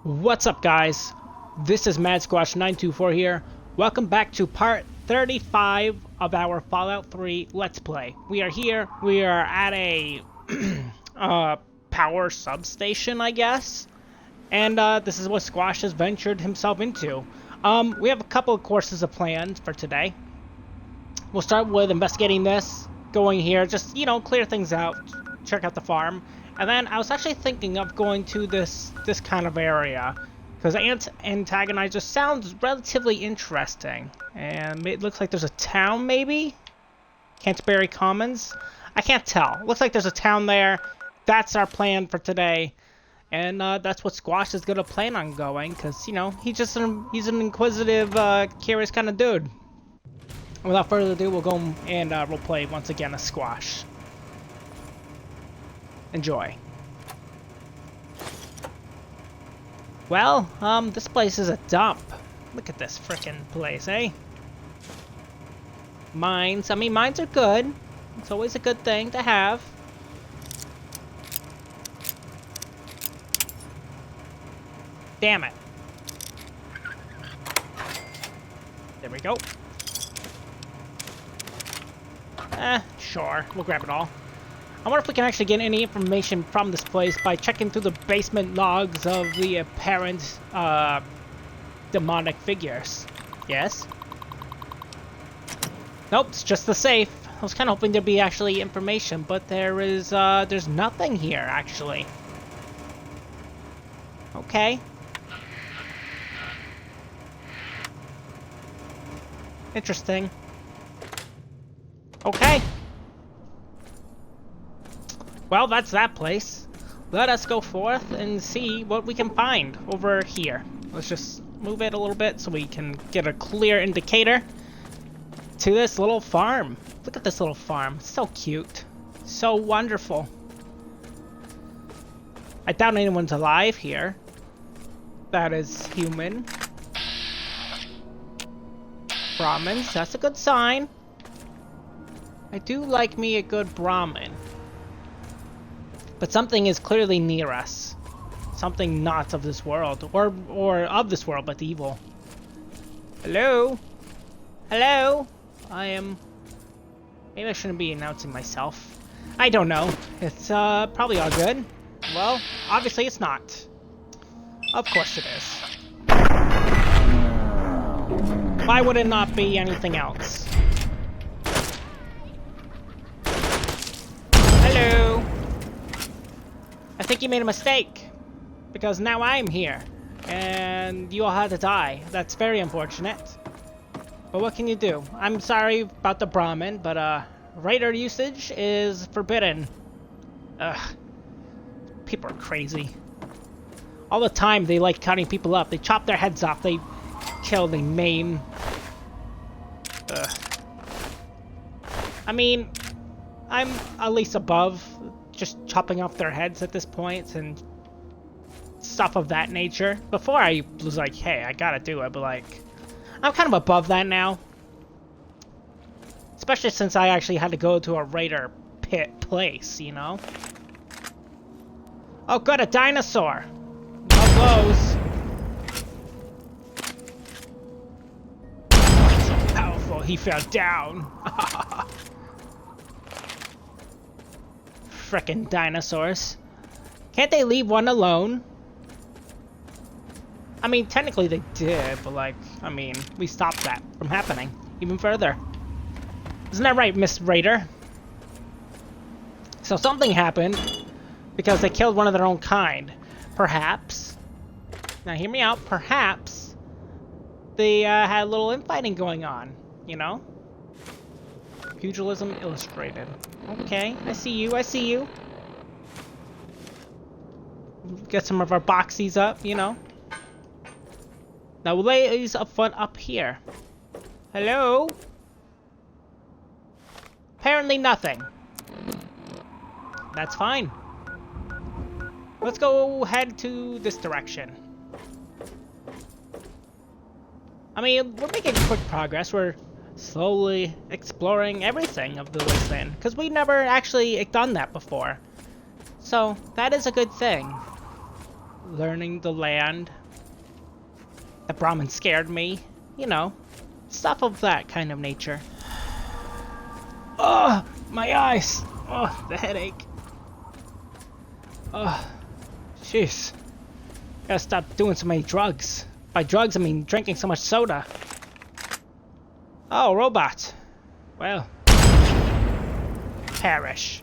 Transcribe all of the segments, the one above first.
What's up, guys? This is MadSquash924 here. Welcome back to part 35 of our Fallout 3 Let's Play. We are here. We are at a power substation, I guess. And this is what Squash has ventured himself into. We have a couple of courses of plans for today. We'll start with investigating this, going here, just, you know, clear things out, check out the farm. And then I was actually thinking of going to this kind of area, because Antagonizer sounds relatively interesting. And it looks like there's a town, maybe? Canterbury Commons? I can't tell. Looks like there's a town there. That's our plan for today. And that's what Squash is going to plan on going, because, you know, he's an inquisitive, curious kind of dude. Without further ado, we'll go and roleplay once again as Squash. Enjoy. Well, this place is a dump. Look at this frickin' place, eh? Mines. I mean, mines are good. It's always a good thing to have. Damn it. There we go. Sure. We'll grab it all. I wonder if we can actually get any information from this place by checking through the basement logs of the apparent, demonic figures. Yes? Nope, it's just the safe. I was kind of hoping there'd be actually information, but there's nothing here, actually. Okay. Interesting. Okay. Well, that's that place. Let us go forth and see what we can find over here. Let's just move it a little bit so we can get a clear indicator to this little farm. Look at this little farm. It's so cute. So wonderful. I doubt anyone's alive here. That is human. Brahmins, that's a good sign. I do like me a good Brahmin. But something is clearly near us. Something not of this world. Or of this world, but evil. Hello? Hello? Maybe I shouldn't be announcing myself. I don't know. It's probably all good. Well, obviously it's not. Of course it is. Why would it not be anything else? Hello? I think you made a mistake, because now I'm here, and you all had to die. That's very unfortunate. But what can you do? I'm sorry about the Brahmin, but radar usage is forbidden. Ugh. People are crazy. All the time they like cutting people up. They chop their heads off, they kill, they maim. Ugh. I mean, I'm at least above just chopping off their heads at this point and stuff of that nature. Before I was like, hey, I gotta do it, but like, I'm kind of above that now. Especially since I actually had to go to a raider pit place, you know? Oh good, a dinosaur! Love those! So powerful, he fell down. Frickin' dinosaurs. Can't they leave one alone? I mean, technically they did, but like, I mean, we stopped that from happening even further. Isn't that right, Miss Raider? So something happened because they killed one of their own kind. Perhaps, now hear me out, perhaps they had a little infighting going on, you know? Pugilism Illustrated. Okay, I see you, I see you. Get some of our boxies up, you know. Now ladies up front up here. Hello? Apparently nothing. That's fine. Let's go head to this direction. I mean, we're making quick progress. We're slowly exploring everything of the wasteland, because we never actually done that before. So that is a good thing. learning the land. The Brahmin scared me. You know, stuff of that kind of nature. Oh, my eyes. Oh, the headache. Oh, jeez. Gotta stop doing so many drugs. By drugs, I mean drinking so much soda. Oh, robot. Well. Perish.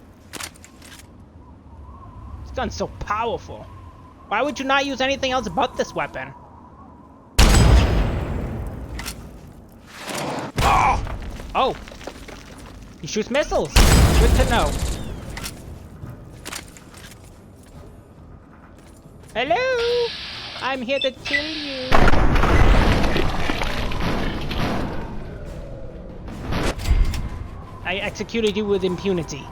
This gun's so powerful. Why would you not use anything else but this weapon? Oh! Oh! He shoots missiles. Good to know. Hello! I'm here to kill you. I executed you with impunity.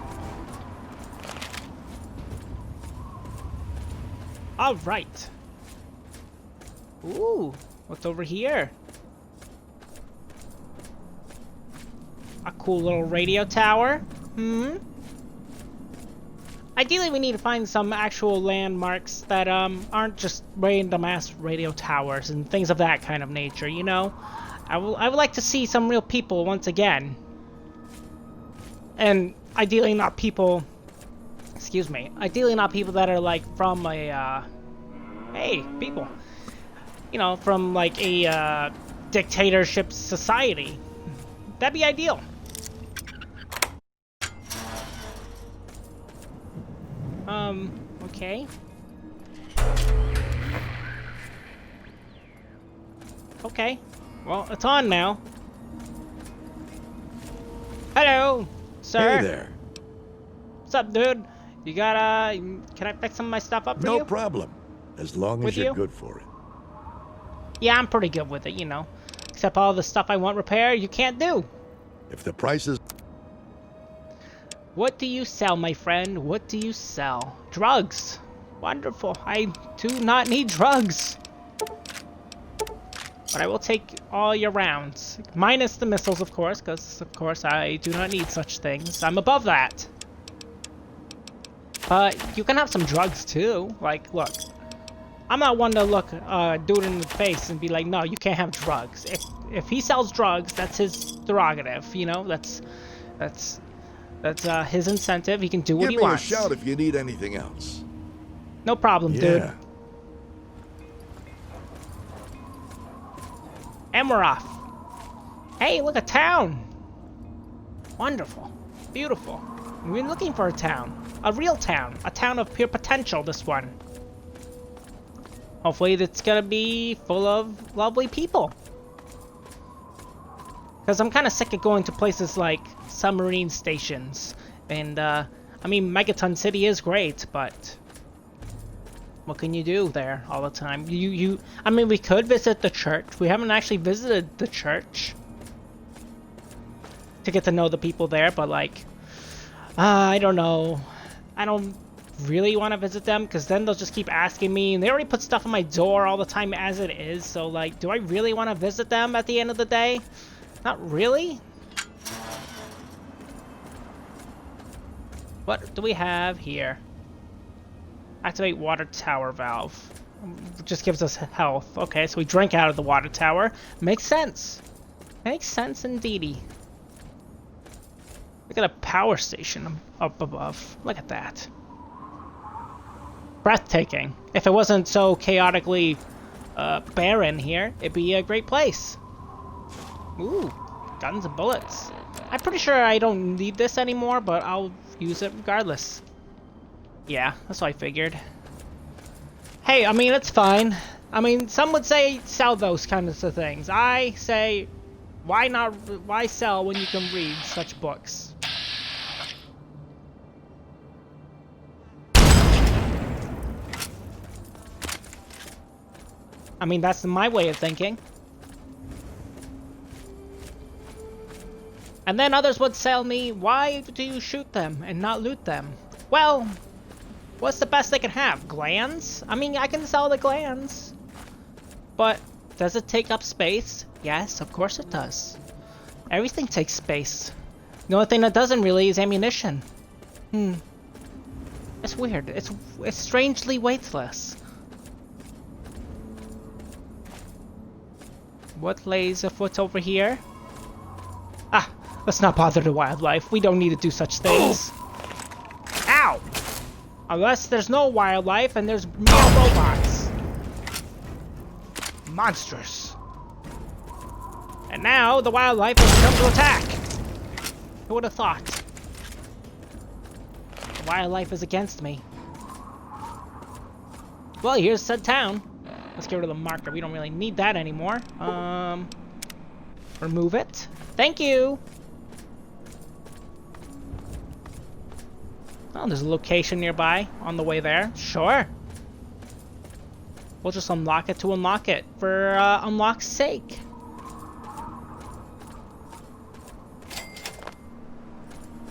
All right. Ooh, what's over here? A cool little radio tower. Ideally, we need to find some actual landmarks that aren't just random ass radio towers and things of that kind of nature. You know, I would like to see some real people once again. And ideally not people, excuse me, ideally not people that are like from a, hey, people, you know, from like a dictatorship society. That'd be ideal. Okay. Okay, well, it's on now. Hello! Sir? Hey there. What's up, dude? You got, can I fix some of my stuff up for you? No problem. As long as you're good for it. Yeah, I'm pretty good with it, you know. Except all the stuff I want repaired, you can't do. If the price is... What do you sell, my friend? What do you sell? Drugs. Wonderful. I do not need drugs. But I will take all your rounds. Minus the missiles, of course, because, of course, I do not need such things. I'm above that. But you can have some drugs, too. Like, look. I'm not one to look dude in the face and be like, no, you can't have drugs. If he sells drugs, that's his prerogative, you know? That's his incentive. He can do what he wants. Give me a shout if you need anything else. No problem, dude. And we're off. Hey, look, a town. Wonderful. Beautiful. We've been looking for a town. A real town. A town of pure potential, this one. Hopefully it's gonna be full of lovely people. Because I'm kind of sick of going to places like submarine stations. And, I mean, Megaton City is great, but... what can you do there all the time? I mean, we could visit the church. We haven't actually visited the church. To get to know the people there, but like... I don't know. I don't really want to visit them, because then they'll just keep asking me, and they already put stuff on my door all the time as it is, so like, do I really want to visit them at the end of the day? Not really. What do we have here? Activate water tower valve. Just gives us health. Okay, so we drank out of the water tower. Makes sense. Makes sense indeedy. Look at a power station up above. Look at that. Breathtaking. If it wasn't so chaotically barren here, it'd be a great place. Ooh, guns and bullets. I'm pretty sure I don't need this anymore, but I'll use it regardless. Yeah, that's what I figured. Hey, I mean, it's fine. I mean, some would say sell those kinds of things. I say, why sell when you can read such books? I mean, that's my way of thinking. And then others would tell me, why do you shoot them and not loot them? Well, what's the best they can have? Glands? I mean, I can sell the glands. But does it take up space? Yes, of course it does. Everything takes space. The only thing that doesn't really is ammunition. It's weird. It's strangely weightless. What lays afoot over here? Ah, let's not bother the wildlife. We don't need to do such things. Ow! Unless there's no wildlife and there's mere robots. Monstrous. And now the wildlife has come to attack. Who would have thought? The wildlife is against me. Well, here's said town. Let's get rid of the marker. We don't really need that anymore. Remove it. Thank you. Oh, there's a location nearby on the way there. Sure. We'll just unlock it to unlock it for unlock's sake.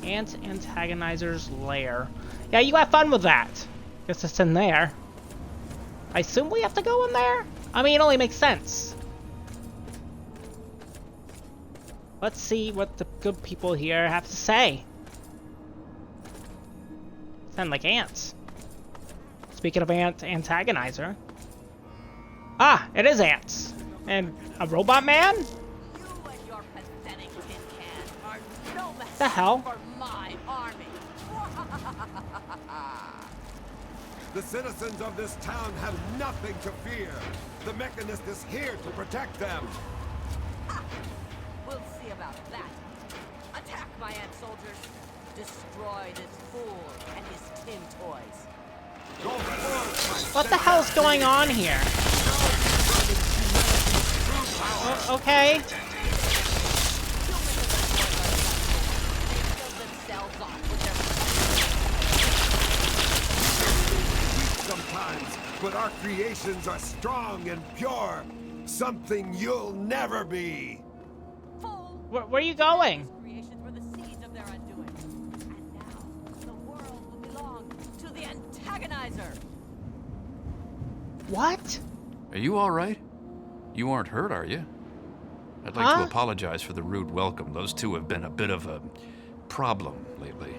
Ant Antagonizer's lair. Yeah, you have fun with that. Guess it's in there. I assume we have to go in there? I mean, it only makes sense. Let's see what the good people here have to say. Sound like ants. Speaking of Ant Antagonizer. Ah, it is ants. And a robot man? You and your pathetic tin can are no match The hell? for my army. The citizens of this town have nothing to fear. The Mechanist is here to protect them. We'll see about that. Attack my ant soldiers. Destroy this fool and his tin toys. Go forth, What the hell's going on here? Okay. Kill themselves off with their sometimes, but our creations are strong and pure. Something you'll never be. fool. Where are you going? Creations were the seeds of their undoing. And now, the world will belong to the antagonizer. What? Are you all right? You aren't hurt, are you? I'd like to apologize for the rude welcome. Those two have been a bit of a problem lately.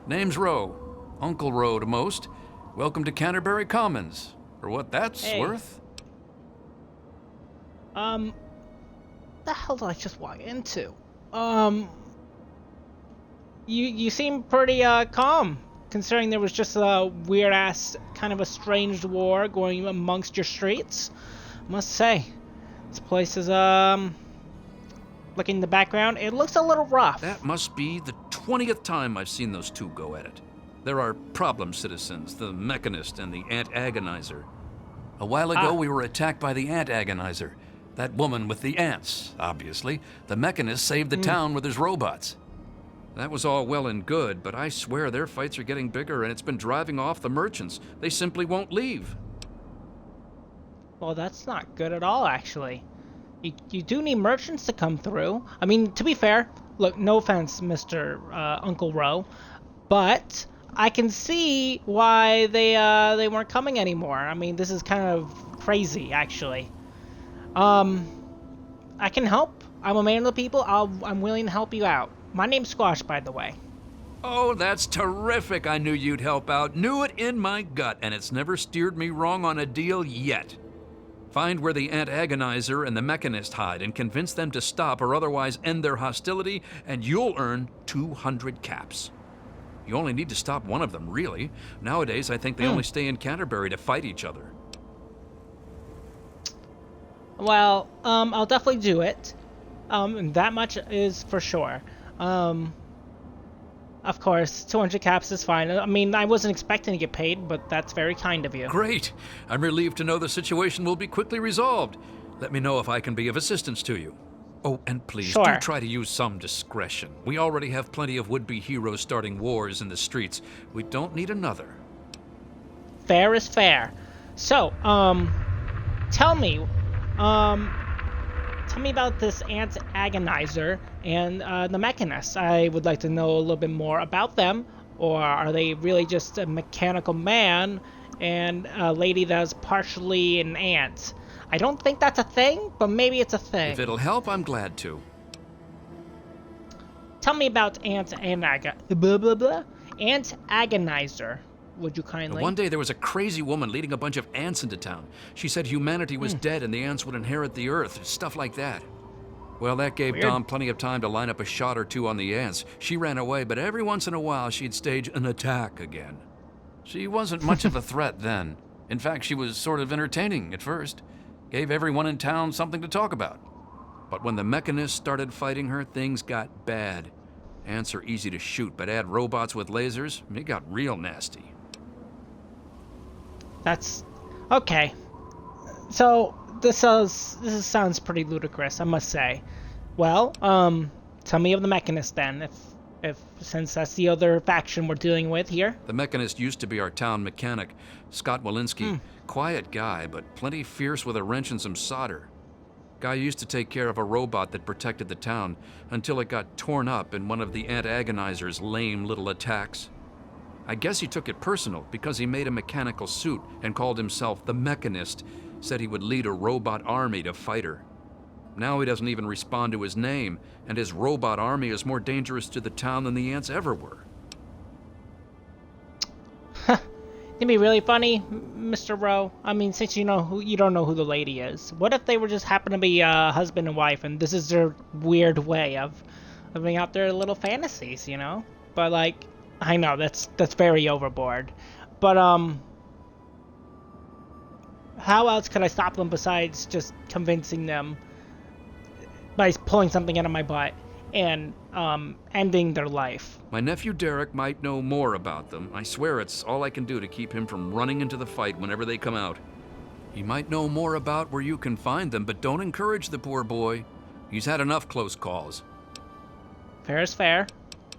Name's Rowe. Uncle Rowe to most. Welcome to Canterbury Commons. For what that's Hey. worth. The hell did I just walk into? You seem pretty calm, considering there was just a weird ass kind of estranged war going amongst your streets. Must say, this place is looking in the background, it looks a little rough. That must be the 20th time I've seen those two go at it. There are problem citizens, the Mechanist and the Ant Agonizer. A while ago, we were attacked by the Ant Agonizer. That woman with the ants, obviously. The Mechanist saved the town with his robots. That was all well and good, but I swear their fights are getting bigger and it's been driving off the merchants. They simply won't leave. Well, that's not good at all, actually. You do need merchants to come through. I mean, to be fair, look, no offense, Mr. Uncle Rowe, but I can see why they weren't coming anymore. I mean, this is kind of crazy, actually. I can help. I'm a man of the people. I'm willing to help you out. My name's Squash, by the way. Oh, that's terrific. I knew you'd help out. Knew it in my gut, and it's never steered me wrong on a deal yet. Find where the Ant Agonizer and the Mechanist hide and convince them to stop or otherwise end their hostility, and you'll earn 200 caps. You only need to stop one of them, really. Nowadays, I think they only stay in Canterbury to fight each other. Well, I'll definitely do it. That much is for sure. Of course, 200 caps is fine. I mean, I wasn't expecting to get paid, but that's very kind of you. Great. I'm relieved to know the situation will be quickly resolved. Let me know if I can be of assistance to you. Oh, and please, do Sure. try to use some discretion. We already have plenty of would-be heroes starting wars in the streets. We don't need another. Fair is fair. So, tell me about this Ant Agonizer and the Mechanist. I would like to know a little bit more about them. Or are they really just a mechanical man and a lady that's partially an ant? I don't think that's a thing, but maybe it's a thing. If it'll help, I'm glad to. Tell me about Ant Agonizer. would you kindly? One day there was a crazy woman leading a bunch of ants into town. She said humanity was dead and the ants would inherit the earth, stuff like that. Well, that gave Weird. Dom plenty of time to line up a shot or two on the ants. She ran away, but every once in a while she'd stage an attack again. She wasn't much of a threat then. In fact, she was sort of entertaining at first. Gave everyone in town something to talk about. But when the mechanists started fighting her, things got bad. Ants are easy to shoot, but add robots with lasers, it got real nasty. That's okay. So this sounds pretty ludicrous, I must say. Well, tell me of the Mechanist then, if since that's the other faction we're dealing with here. The Mechanist used to be our town mechanic, Scott Walensky. Quiet guy, but plenty fierce with a wrench and some solder. Guy used to take care of a robot that protected the town until it got torn up in one of the Ant Agonizer's lame little attacks. I guess he took it personal because he made a mechanical suit and called himself the Mechanist, said he would lead a robot army to fight her. Now he doesn't even respond to his name, and his robot army is more dangerous to the town than the ants ever were. It'd be really funny, Mr. Rowe. I mean, since you don't know who the lady is. What if they were just happen to be husband and wife, and this is their weird way of living out their little fantasies, you know? But like, I know that's very overboard. But how else could I stop them besides just convincing them by pulling something out of my butt and ending their life? My nephew Derek might know more about them. I swear it's all I can do to keep him from running into the fight whenever they come out. He might know more about where you can find them, but don't encourage the poor boy. He's had enough close calls. Fair is fair.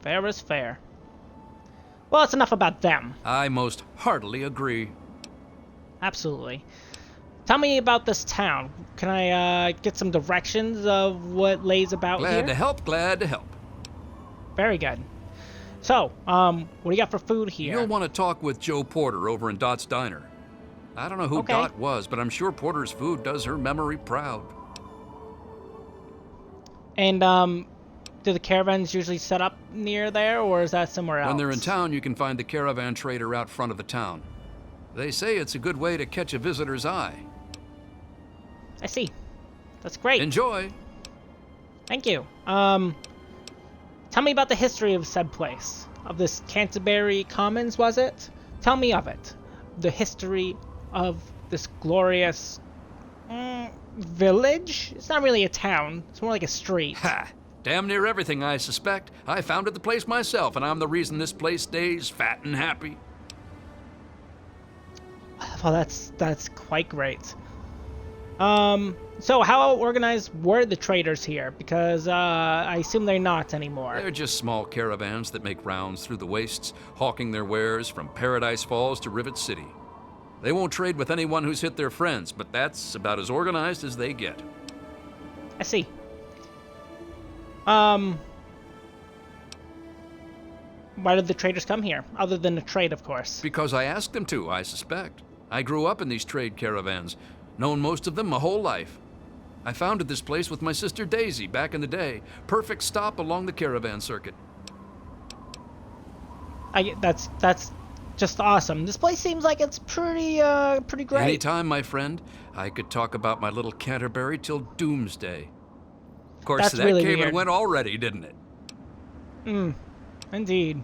Fair is fair. Well, it's enough about them. I most heartily agree. Absolutely. Tell me about this town. Can I get some directions of what lays about here? Glad to help, glad to help. Very good. So, what do you got for food here? You'll want to talk with Joe Porter over in Dot's Diner. I don't know who Okay. Dot was, but I'm sure Porter's food does her memory proud. And, do the caravans usually set up near there, or is that somewhere else? When they're in town, you can find the caravan trader out front of the town. They say it's a good way to catch a visitor's eye. I see. That's great. Enjoy! Thank you. Tell me about the history of said place. Of this Canterbury Commons, was it? Tell me of it. The history of this glorious village? It's not really a town. It's more like a street. Ha! Damn near everything, I suspect. I founded the place myself, and I'm the reason this place stays fat and happy. Well, that's quite great. So how organized were the traders here? Because I assume they're not anymore. They're just small caravans that make rounds through the wastes, hawking their wares from Paradise Falls to Rivet City. They won't trade with anyone who's hit their friends, but that's about as organized as they get. I see. Why did the traders come here? Other than to trade, of course. Because I asked them to, I suspect. I grew up in these trade caravans, known most of them my whole life. I founded this place with my sister Daisy back in the day. Perfect stop along the caravan circuit. That's just awesome. This place seems like it's pretty great. Anytime, my friend. I could talk about my little Canterbury till doomsday. Of course, That's that really came weird. and went already, didn't it? Indeed.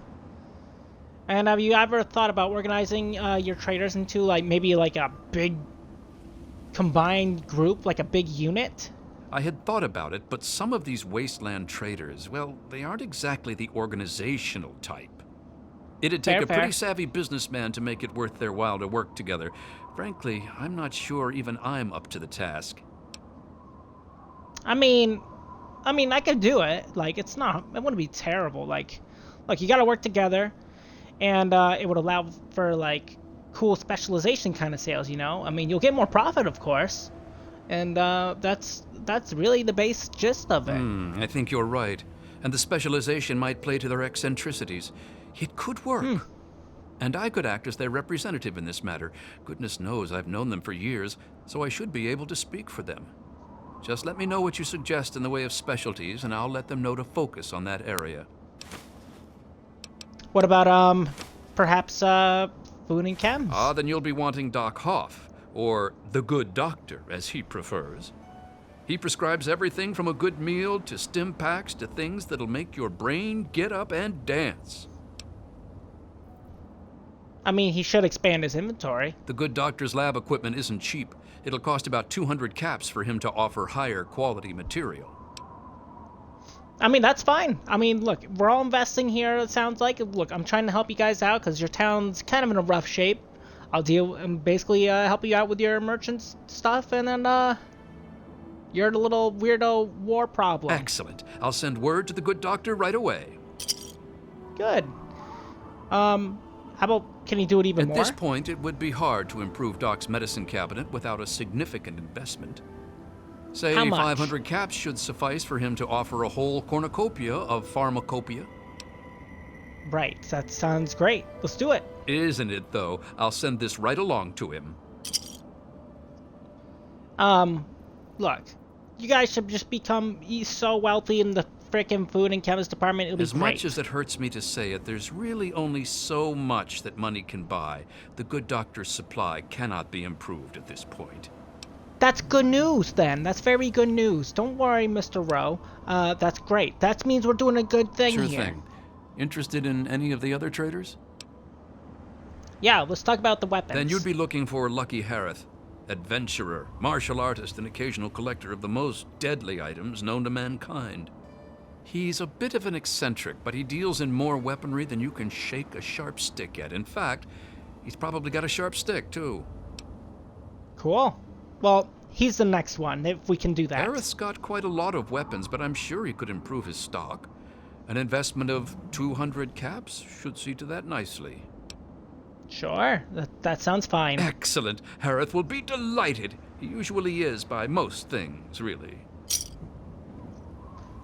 And have you ever thought about organizing your traders into maybe a big combined group, like a big unit? I had thought about it, but some of these wasteland traders, well, they aren't exactly the organizational type. It'd take Fair, a pretty fair. savvy businessman to make it worth their while to work together. Frankly, I'm not sure even I'm up to the task. I mean, I could do it. It wouldn't be terrible. You gotta work together, and it would allow for cool specialization kind of sales. I mean, you'll get more profit, of course, and that's really the base gist of it. I think you're right, and the specialization might play to their eccentricities. It could work. And I could act as their representative in this matter. Goodness knows I've known them for years, so I should be able to speak for them. Just let me know what you suggest in the way of specialties, and I'll let them know to focus on that area. What about perhaps food and chems. Ah, then you'll be wanting Doc Hoff, or the Good Doctor, as he prefers. He prescribes everything from a good meal to stim packs to things that'll make your brain get up and dance. I mean, he should expand his inventory. The Good Doctor's lab equipment isn't cheap. It'll cost about 200 caps for him to offer higher quality material. I mean, that's fine. I mean, look, we're all investing here, it sounds like. Look, I'm trying to help you guys out because your town's kind of in a rough shape. I'll deal and basically help you out with your merchant stuff, and then you're the little weirdo war problem. Excellent. I'll send word to the Good Doctor right away. Good. How about, can you do it even more? At this point, it would be hard to improve Doc's medicine cabinet without a significant investment. Say How much? 500 caps should suffice for him to offer a whole cornucopia of pharmacopoeia. Right, that sounds great. Let's do it. Isn't it, though? I'll send this right along to him. Look, you guys should just become so wealthy in the frickin' food and chemist department, it'll be As great. much as it hurts me to say it, there's really only so much that money can buy. The Good Doctor's supply cannot be improved at this point. That's good news, then. That's very good news. Don't worry, Mr. Rowe. That's great. That means we're doing a good thing Sure here. thing. Interested in any of the other traders? Yeah, let's talk about the weapons. Then you'd be looking for Lucky Harith, adventurer, martial artist, and occasional collector of the most deadly items known to mankind. He's a bit of an eccentric, but he deals in more weaponry than you can shake a sharp stick at. In fact, he's probably got a sharp stick, too. Cool. Well, he's the next one, if we can do that. Harith's got quite a lot of weapons, but I'm sure he could improve his stock. An investment of 200 caps should see to that nicely. Sure, that sounds fine. Excellent. Harith will be delighted. He usually is by most things, really.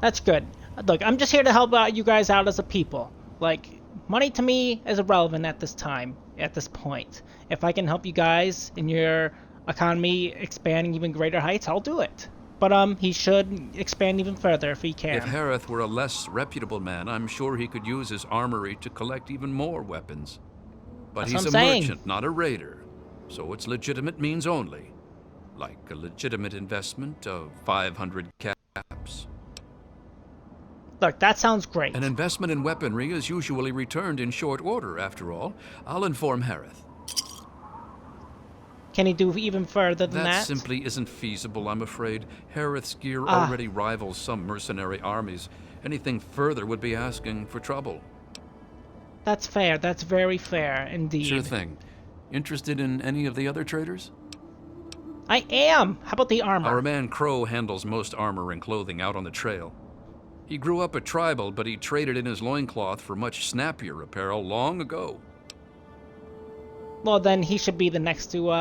That's good. Look, I'm just here to help out you guys out as a people. Like, money to me is irrelevant at this time, at this point. If I can help you guys in your economy expanding even greater heights, I'll do it. But he should expand even further if he can. If Harith were a less reputable man, I'm sure he could use his armory to collect even more weapons. But That's he's what a I'm saying. merchant, not a raider. So it's legitimate means only. Like a legitimate investment of 500 caps. Look, that sounds great. An investment in weaponry is usually returned in short order, after all. I'll inform Harith. Can he do even further than that? That simply isn't feasible, I'm afraid. Harith's gear already rivals some mercenary armies. Anything further would be asking for trouble. That's fair. That's very fair indeed. Sure thing. Interested in any of the other traders? I am. How about the armor? Our man Crow handles most armor and clothing out on the trail. He grew up a tribal, but he traded in his loincloth for much snappier apparel long ago. Well, then he should be the next to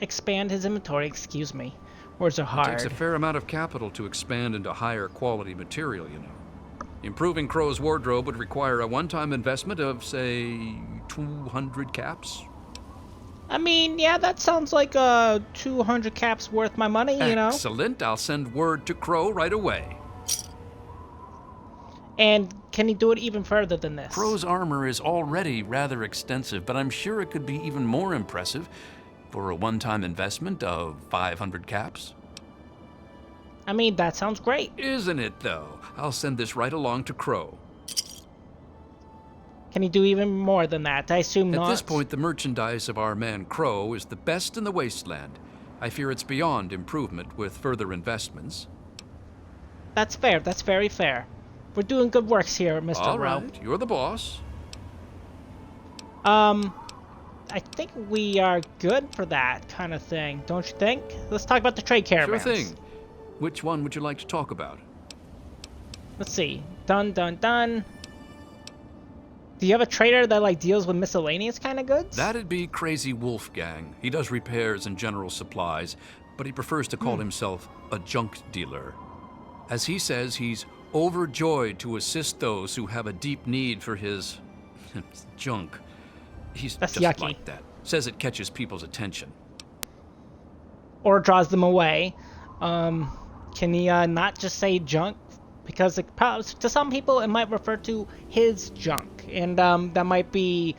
expand his inventory. Excuse me. Words are It hard. takes a fair amount of capital to expand into higher quality material, you know. Improving Crow's wardrobe would require a one-time investment of, say, 200 caps. I mean, yeah, that sounds like 200 caps worth my money, you know? Excellent. I'll send word to Crow right away. And can he do it even further than this? Crow's armor is already rather extensive, but I'm sure it could be even more impressive for a one-time investment of 500 caps. I mean, that sounds great. Isn't it, though? I'll send this right along to Crow. Can he do even more than that? I assume not. At this point, the merchandise of our man Crow is the best in the wasteland. I fear it's beyond improvement with further investments. That's fair. That's very fair. We're doing good works here, Mr. All Rowe. right, you're the boss. I think we are good for that kind of thing, don't you think? Let's talk about the trade Sure caravans. thing. Which one would you like to talk about? Let's see. Dun, dun, dun. Do you have a trader that, like, deals with miscellaneous kind of goods? That'd be Crazy Wolfgang. He does repairs and general supplies, but he prefers to call himself a junk dealer. As he says, he's overjoyed to assist those who have a deep need for his junk. He's That's just yucky. like that. Says it catches people's attention. Or draws them away. Can he not just say junk? Because to some people, it might refer to his junk. And that might be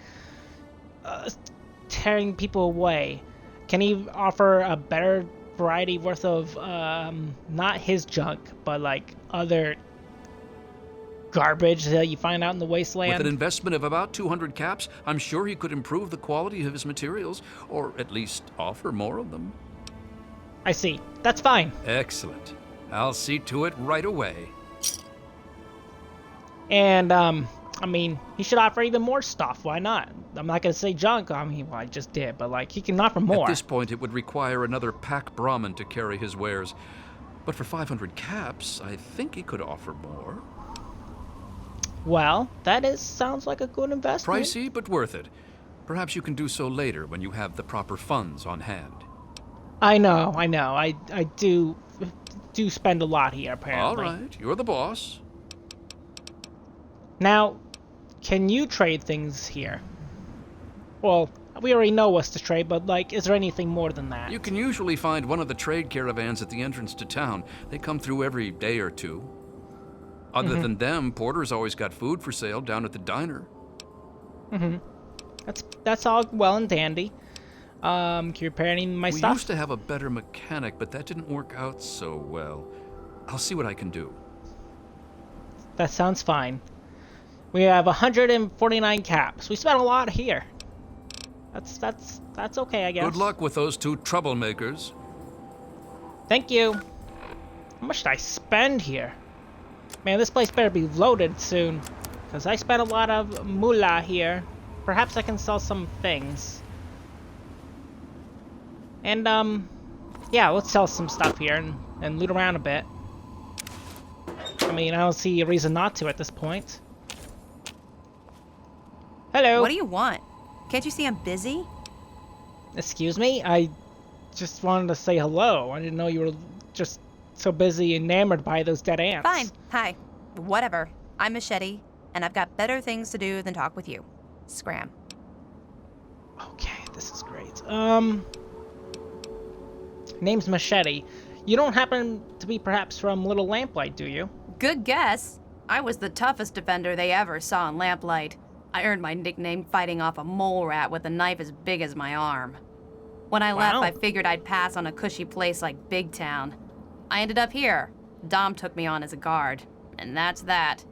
tearing people away. Can he offer a better variety worth of, not his junk, but like other garbage that you find out in the wasteland? With an investment of about 200 caps, I'm sure he could improve the quality of his materials, or at least offer more of them. I see. That's fine. Excellent. I'll see to it right away. And, I mean, he should offer even more stuff. Why not? I'm not going to say junk. I mean, well, I just did, but, like, he can offer more. At this point, it would require another pack Brahmin to carry his wares. But for 500 caps, I think he could offer more. Well, sounds like a good investment. Pricey, but worth it. Perhaps you can do so later when you have the proper funds on hand. I know. I do spend a lot here, apparently. All right, you're the boss. Now, can you trade things here? Well, we already know what's to trade, but, like, is there anything more than that? You can usually find one of the trade caravans at the entrance to town. They come through every day or two. Other than them, Porter's always got food for sale down at the diner. That's all well and dandy. Can you repair any of my stuff? We used to have a better mechanic, but that didn't work out so well. I'll see what I can do. That sounds fine. We have 149 caps. We spent a lot here. That's okay, I guess. Good luck with those two troublemakers. Thank you. How much did I spend here? Man, this place better be loaded soon, because I spent a lot of moolah here. Perhaps I can sell some things. And, yeah, let's sell some stuff here and loot around a bit. I mean, I don't see a reason not to at this point. Hello. What do you want? Can't you see I'm busy? Excuse me? I just wanted to say hello. I didn't know you were just so busy enamored by those dead ants. Fine. Hi. Whatever. I'm Machete, and I've got better things to do than talk with you. Scram. Okay, this is great. Name's Machete. You don't happen to be perhaps from Little Lamplight, do you? Good guess. I was the toughest defender they ever saw in Lamplight. I earned my nickname fighting off a mole rat with a knife as big as my arm. When I left, I figured I'd pass on a cushy place like Big Town. I ended up here. Dom took me on as a guard, and that's that.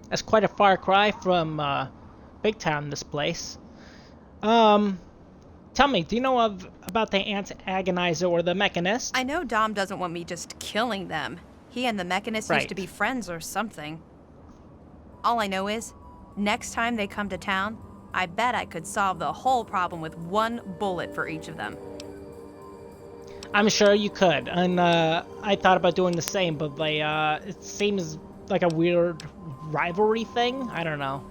That's quite a far cry from Big Town, this place. Tell me, do you know about the Ant Agonizer or the Mechanist? I know Dom doesn't want me just killing them. He and the Mechanist used to be friends or something. All I know is, next time they come to town, I bet I could solve the whole problem with one bullet for each of them. I'm sure you could, and I thought about doing the same, but it seems like a weird rivalry thing. I don't know.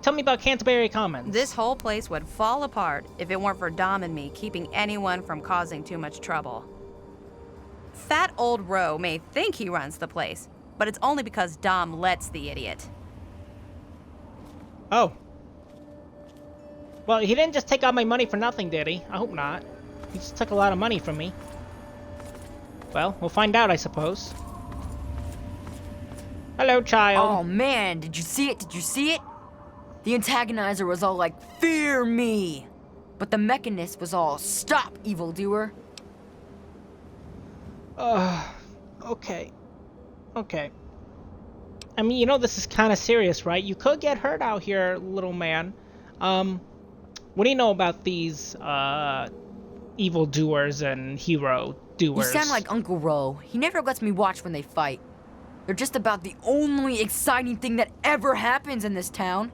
Tell me about Canterbury Commons. This whole place would fall apart if it weren't for Dom and me keeping anyone from causing too much trouble. Fat old Roe may think he runs the place, but it's only because Dom lets the idiot. Oh. Well, he didn't just take all my money for nothing, did he? I hope not. He just took a lot of money from me. Well, we'll find out, I suppose. Hello, child. Oh man, did you see it? Did you see it? The antagonizer was all like, "Fear me!" But the Mechanist was all, "Stop, evildoer!" Okay. Okay. I mean, you know this is kind of serious, right? You could get hurt out here, little man. What do you know about these, evildoers and hero doers? You sound like Uncle Ro. He never lets me watch when they fight. They're just about the only exciting thing that ever happens in this town.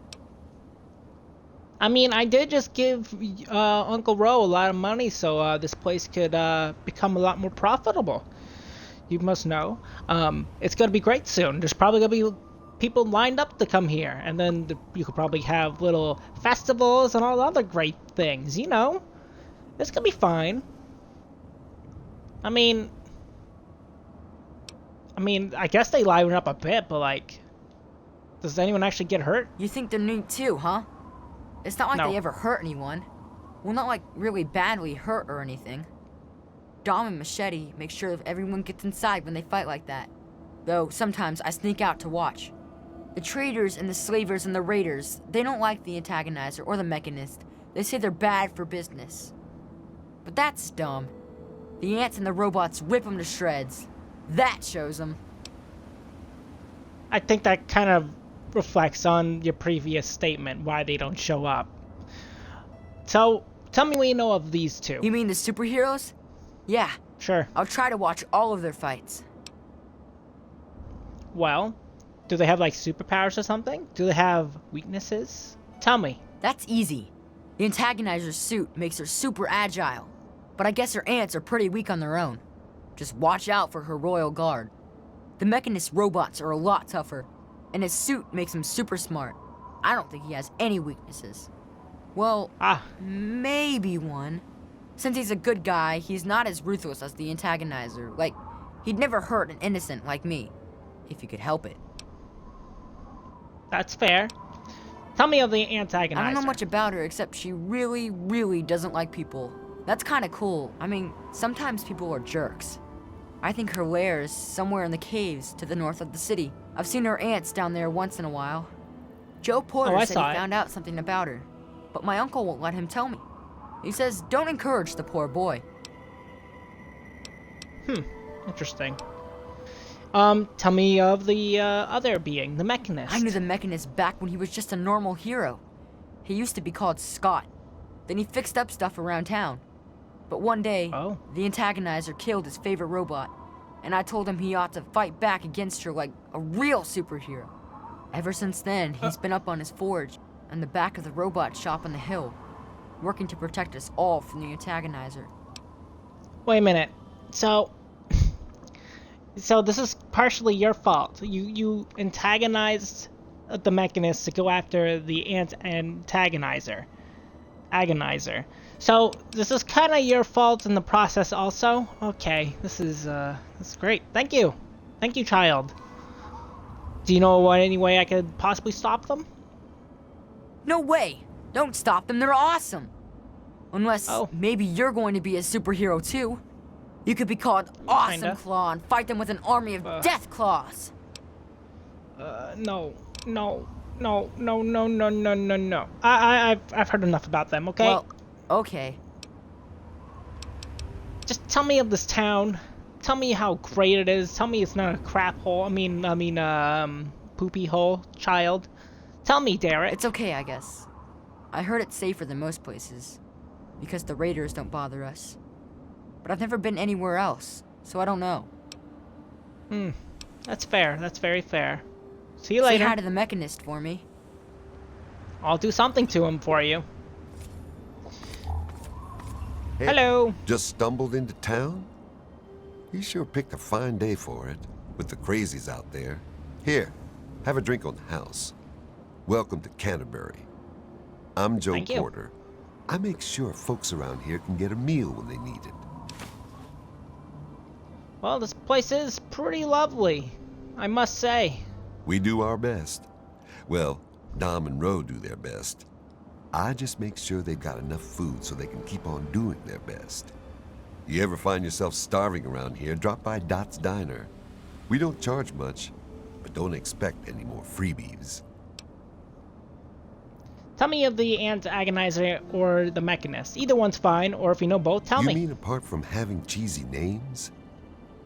I mean, I did just give Uncle Ro a lot of money so this place could become a lot more profitable. You must know. It's going to be great soon. There's probably going to be people lined up to come here. And then you could probably have little festivals and all other great things, you know? It's going to be fine. I mean, I guess they liven up a bit, but, like, does anyone actually get hurt? You think they're neat too, huh? It's not like No. they ever hurt anyone. Well, not like really badly hurt or anything. Dom and Machete make sure that everyone gets inside when they fight like that. Though sometimes I sneak out to watch. The traders and the slavers and the raiders, they don't like the antagonizer or the mechanist. They say they're bad for business. But that's dumb. The ants and the robots rip them to shreds. That shows them. I think that kind of reflects on your previous statement, why they don't show up. So, tell me what you know of these two. You mean the superheroes? Yeah. Sure. I'll try to watch all of their fights. Well, do they have like superpowers or something? Do they have weaknesses? Tell me. That's easy. The antagonizer's suit makes her super agile. But I guess her ants are pretty weak on their own. Just watch out for her royal guard. The mechanist robots are a lot tougher, and his suit makes him super smart. I don't think he has any weaknesses. Well, maybe one. Since he's a good guy, he's not as ruthless as the antagonizer. Like, he'd never hurt an innocent like me, if he could help it. That's fair. Tell me of the antagonizer. I don't know much about her, except she really, really doesn't like people. That's kind of cool. I mean, sometimes people are jerks. I think her lair is somewhere in the caves to the north of the city. I've seen her ants down there once in a while. Joe Porter said he found out something about her, but my uncle won't let him tell me. He says, don't encourage the poor boy. Interesting. Tell me of the other being, the mechanist. I knew the mechanist back when he was just a normal hero. He used to be called Scott. Then he fixed up stuff around town. But one day, the antagonizer killed his favorite robot, and I told him he ought to fight back against her like a real superhero. Ever since then, he's been up on his forge and the back of the robot shop on the hill, working to protect us all from the antagonizer. Wait a minute. So this is partially your fault. You antagonized the mechanist to go after the antagonizer. Agonizer. So this is kind of your fault in the process also? Okay, this is great. Thank you, child. Do you know any way I could possibly stop them? No way! Don't stop them, they're awesome! Unless maybe you're going to be a superhero too. You could be called Awesome Claw and fight them with an army of Death Claws. No. I've heard enough about them, okay? Well, okay. Just tell me of this town. Tell me how great it is. Tell me it's not a crap hole. I mean, poopy hole, child. Tell me, Derek. It's okay, I guess. I heard it's safer than most places, because the raiders don't bother us. But I've never been anywhere else, so I don't know. That's fair. That's very fair. See you later. Say hi to the mechanist for me. I'll do something to him for you. Hey, hello. Just stumbled into town? You sure picked a fine day for it, with the crazies out there. Here, have a drink on the house. Welcome to Canterbury. I'm Joe Porter. I make sure folks around here can get a meal when they need it. Well, this place is pretty lovely, I must say. We do our best. Well, Dom and Ro do their best. I just make sure they've got enough food so they can keep on doing their best. You ever find yourself starving around here, drop by Dot's Diner. We don't charge much, but don't expect any more freebies. Tell me of the antagonizer or the mechanist. Either one's fine, or if you know both, tell me. You mean apart from having cheesy names?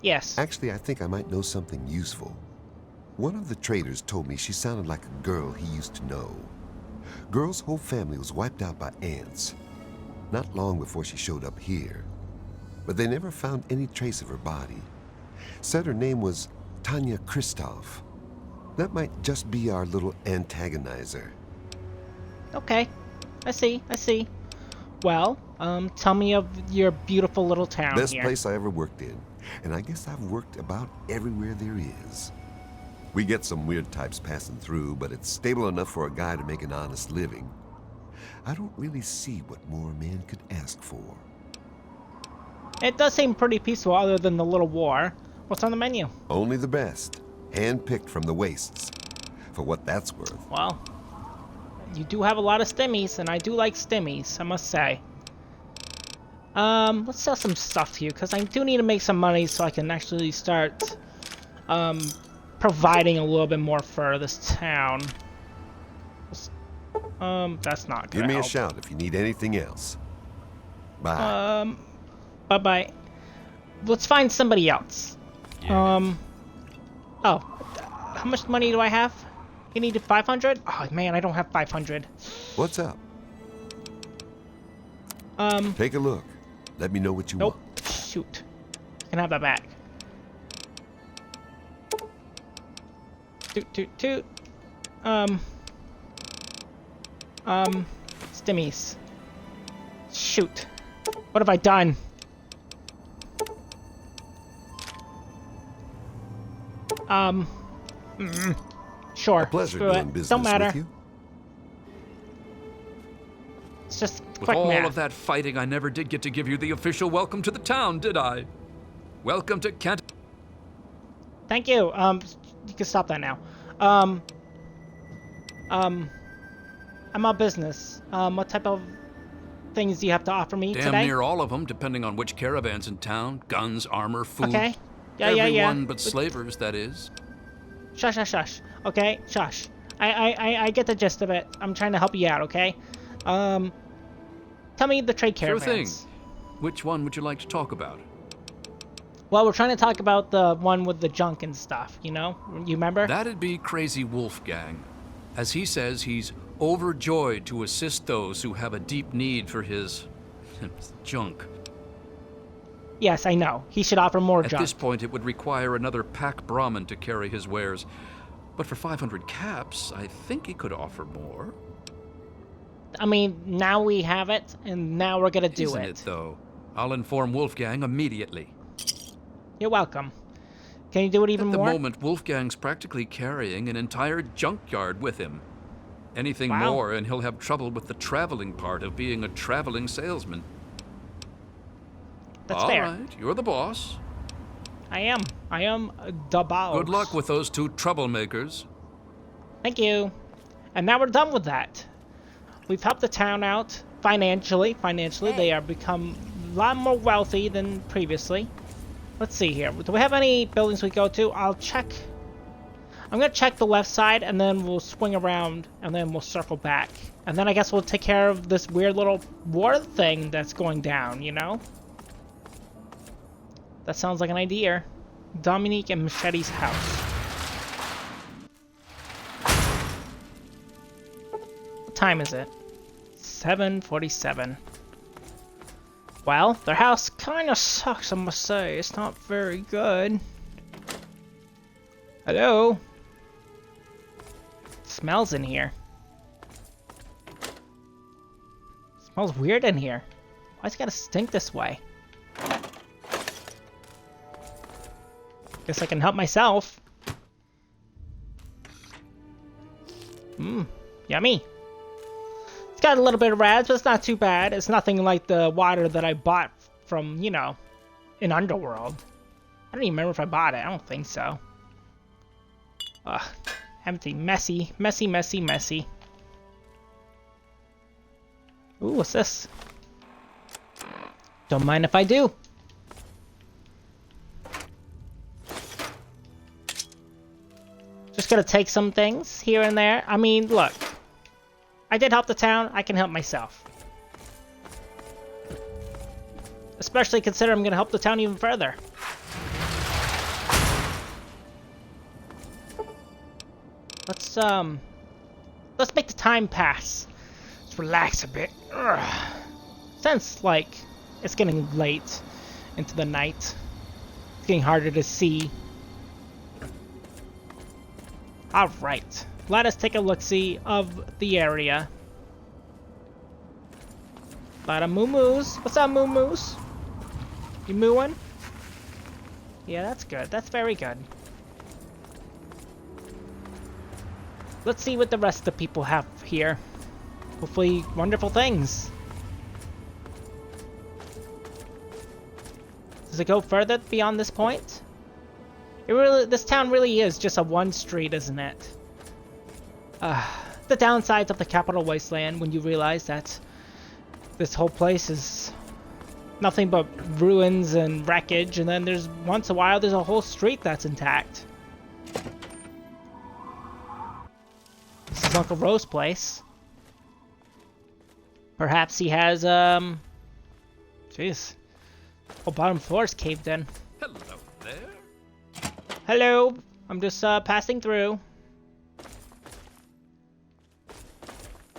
Yes. Actually, I think I might know something useful. One of the traders told me she sounded like a girl he used to know. Girl's whole family was wiped out by ants, not long before she showed up here. But they never found any trace of her body. Said her name was Tanya Kristoff. That might just be our little antagonizer. Okay, I see. Well, tell me of your beautiful little town Best here. place I ever worked in, and I guess I've worked about everywhere there is. We get some weird types passing through, but it's stable enough for a guy to make an honest living. I don't really see what more a man could ask for. It does seem pretty peaceful other than the little war. What's on the menu? Only the best, hand-picked from the wastes, for what that's worth. Well, you do have a lot of stimmies, and I do like stimmies, I must say. Let's sell some stuff to you, because I do need to make some money so I can actually start, providing a little bit more for this town. That's not gonna Give me help. a shout if you need anything else. Bye. Bye-bye. Let's find somebody else. Yeah. Oh. How much money do I have? You needed 500? Oh, man, I don't have 500. What's up? Take a look. Let me know what you Nope. want. Shoot. You can have that back. Toot, toot, toot. Stimmies. Shoot. What have I done? Sure. A pleasure Screw doing it. business Don't matter. with you. It's just With quick all math. of that fighting, I never did get to give you the official welcome to the town, did I? Welcome to Kent. Thank you. You can stop that now. I'm on business. What type of things do you have to offer me Damn today? near all of them, depending on which caravan's in town. Guns, armor, food. Okay. Yeah, Everyone yeah. but slavers, that is. Shush, shush, shush. Okay, shush. I get the gist of it. I'm trying to help you out, okay? Tell me the trade Sure caravans. thing. Which one would you like to talk about? Well, we're trying to talk about the one with the junk and stuff, you know? You remember? That'd be Crazy Wolfgang. As he says, he's overjoyed to assist those who have a deep need for his junk. Yes, I know. He should offer more At junk. this point, it would require another pack Brahmin to carry his wares. But for 500 caps, I think he could offer more. I mean, now we have it, and now we're gonna do Isn't it, though? I'll inform Wolfgang immediately. You're welcome. Can you do it even At the more? moment, Wolfgang's practically carrying an entire junkyard with him. Anything Wow. more, and he'll have trouble with the traveling part of being a traveling salesman. That's All fair. right, you're the boss. I am the boss. Good luck with those two troublemakers. Thank you. And now we're done with that. We've helped the town out financially. Financially, they are become a lot more wealthy than previously. Let's see here. Do we have any buildings we go to? I'll check. I'm gonna check the left side, and then we'll swing around, and then we'll circle back. And then I guess we'll take care of this weird little war thing that's going down, you know? That sounds like an idea. Dominique and Machete's house. What time is it? 7:47. Well, their house kind of sucks, I must say. It's not very good. Hello? It smells in here. It smells weird in here. Why's it gotta stink this way? Guess I can help myself. Mmm, yummy. It's got a little bit of rads, but it's not too bad. It's nothing like the water that I bought from, you know, in Underworld. I don't even remember if I bought it. I don't think so. Ugh, empty, messy, messy, messy, messy. Ooh, what's this? Don't mind if I do. Just gonna take some things here and there. I mean, look. I did help the town, I can help myself. Especially considering I'm gonna help the town even further. Let's make the time pass. Let's relax a bit. Ugh. Since, like, it's getting late into the night. It's getting harder to see. Alright, let us take a look-see of the area. Lot of moo-moos. What's up, moo-moos? You mooing? Yeah, that's good. That's very good. Let's see what the rest of the people have here. Hopefully, wonderful things. Does it go further beyond this point? This town really is just a one street, isn't it? The downsides of the capital wasteland when you realize that this whole place is nothing but ruins and wreckage, and then there's once a while there's a whole street that's intact. Uncle Rose's place. Perhaps he has, jeez. Oh, bottom floor is caved in. Hello there. Hello. I'm just, passing through.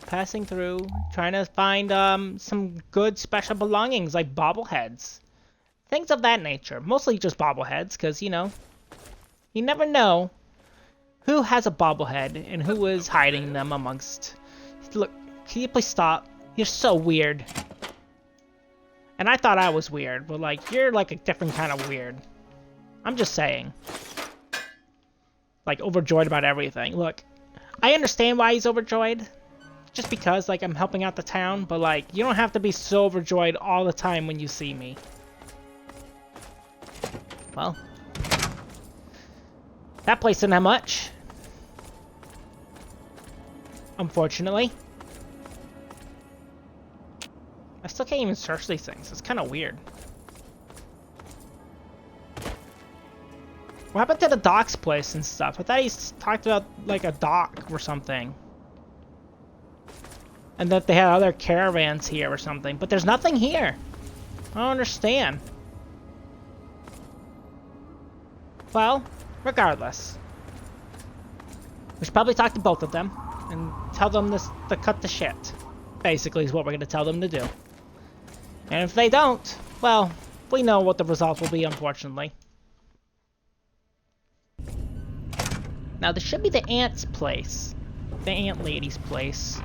Passing through. Trying to find, some good special belongings, like bobbleheads. Things of that nature. Mostly just bobbleheads, because, you know, you never know who has a bobblehead and who is hiding them amongst... Look, can you please stop? You're so weird. And I thought I was weird, but like, you're like a different kind of weird. I'm just saying. Like, overjoyed about everything. Look, I understand why he's overjoyed. Just because, like, I'm helping out the town, but like, you don't have to be so overjoyed all the time when you see me. Well, that place didn't have much. Unfortunately. I still can't even search these things. It's kind of weird. What happened to the docks place and stuff? I thought he talked about, like, a dock or something. And that they had other caravans here or something. But there's nothing here. I don't understand. Well, regardless. We should probably talk to both of them. And tell them this, to cut the shit. Basically is what we're going to tell them to do. And if they don't, well, we know what the result will be, unfortunately. Now, this should be the aunt's place. The aunt lady's place.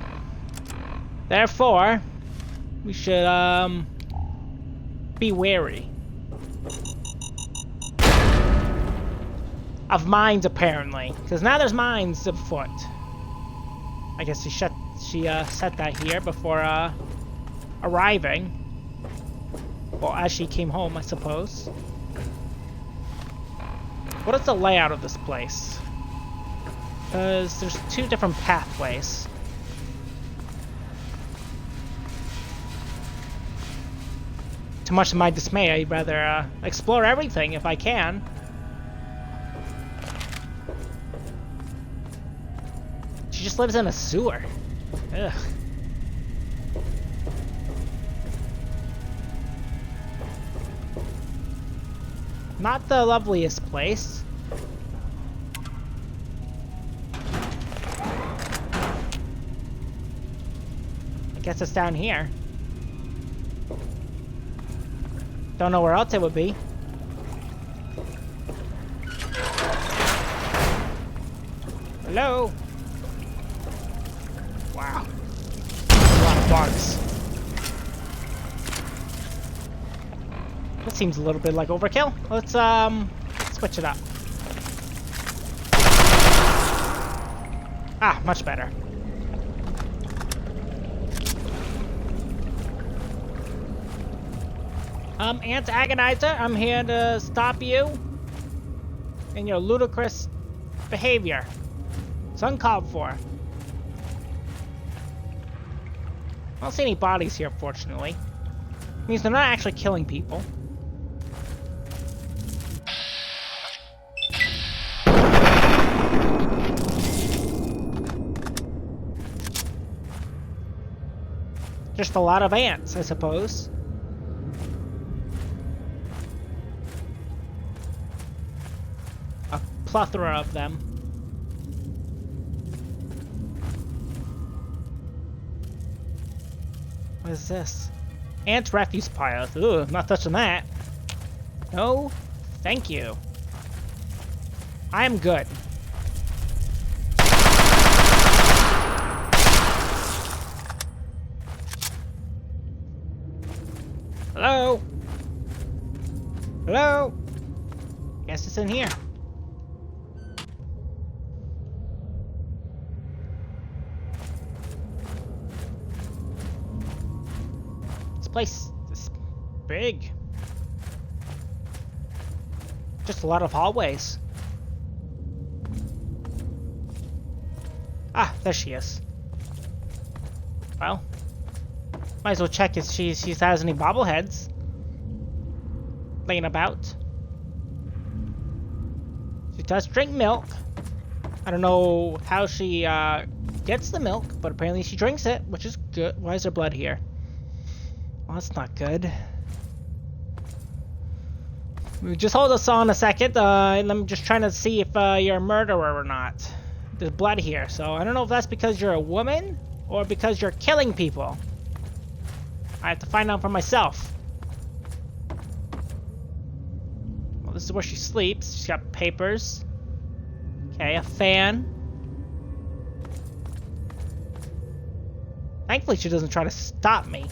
Therefore, we should, be wary. Of mines, apparently. Because now there's mines afoot. I guess she set that here before, arriving. Well, as she came home, I suppose. What is the layout of this place? Because there's two different pathways. To much of my dismay, I'd rather explore everything if I can. She just lives in a sewer. Ugh. Not the loveliest place. I guess it's down here. Don't know where else it would be. Hello? Wow. A lot of bugs. That seems a little bit like overkill. Let's switch it up. Ah, much better. Aunt Agonizer, I'm here to stop you in your ludicrous behavior. It's uncalled for. I don't see any bodies here, fortunately. It means they're not actually killing people. Just a lot of ants, I suppose. A plethora of them. What is this? Ant refuse pile. Ooh, I'm not touching that. No, thank you. I am good. Hello? Hello? Guess it's in here. This place is big. Just a lot of hallways. Ah, there she is. Well, might as well check if she has any bobbleheads laying about. She does drink milk. I don't know how she gets the milk, but apparently she drinks it, which is good. Why is there blood here? Well, that's not good. Just hold us on a second. I'm just trying to see if you're a murderer or not. There's blood here, so I don't know if that's because you're a woman or because you're killing people. I have to find out for myself. Well, this is where she sleeps. She's got papers. Okay, a fan. Thankfully, she doesn't try to stop me.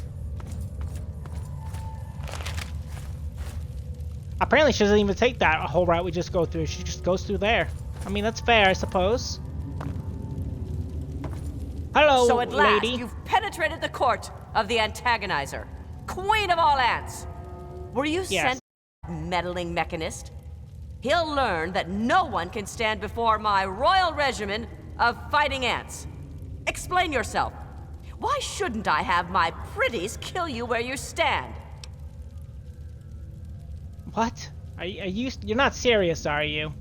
Apparently, she doesn't even take that whole route we just go through. She just goes through there. I mean, that's fair, I suppose. Hello, So at last, lady. you've penetrated the court of the antagonizer, queen of all ants. Were you Yes. sent, meddling mechanist? He'll learn that no one can stand before my royal regimen of fighting ants. Explain yourself. Why shouldn't I have my pretties kill you where you stand? What? Are you? You're not serious, are you?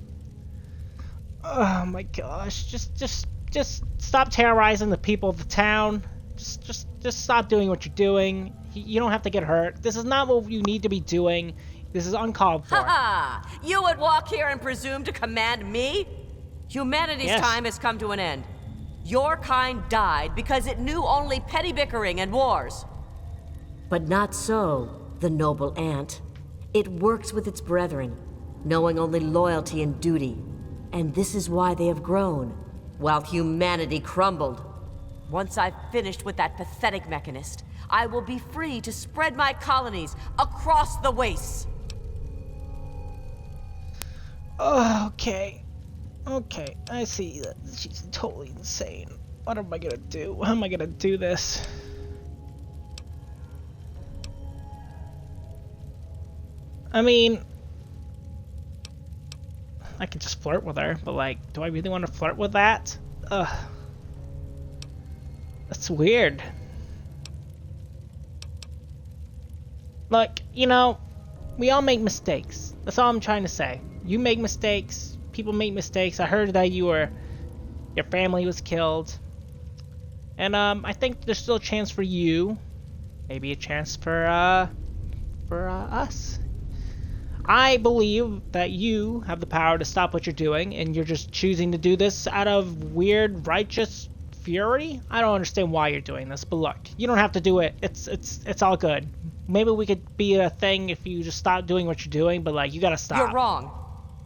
Oh my gosh! Just stop terrorizing the people of the town. Just stop doing what you're doing. You don't have to get hurt. This is not what you need to be doing. This is uncalled for. Ha! You would walk here and presume to command me? Humanity's Yes. time has come to an end. Your kind died because it knew only petty bickering and wars. But not so, the noble ant. It works with its brethren, knowing only loyalty and duty. And this is why they have grown, while humanity crumbled. Once I've finished with that pathetic mechanist, I will be free to spread my colonies across the wastes. Oh, okay. Okay, I see that she's totally insane. What am I gonna do? How am I gonna do this? I mean, I could just flirt with her, but like, do I really want to flirt with that? Ugh. That's weird. Like, you know, we all make mistakes. That's all I'm trying to say. You make mistakes. People make mistakes. I heard that your family was killed. And I think there's still a chance for you. Maybe a chance for us. I believe that you have the power to stop what you're doing, and you're just choosing to do this out of weird, righteous fury. I don't understand why you're doing this, but look, you don't have to do it. It's all good. Maybe we could be a thing if you just stop doing what you're doing, but like, you gotta stop. You're wrong.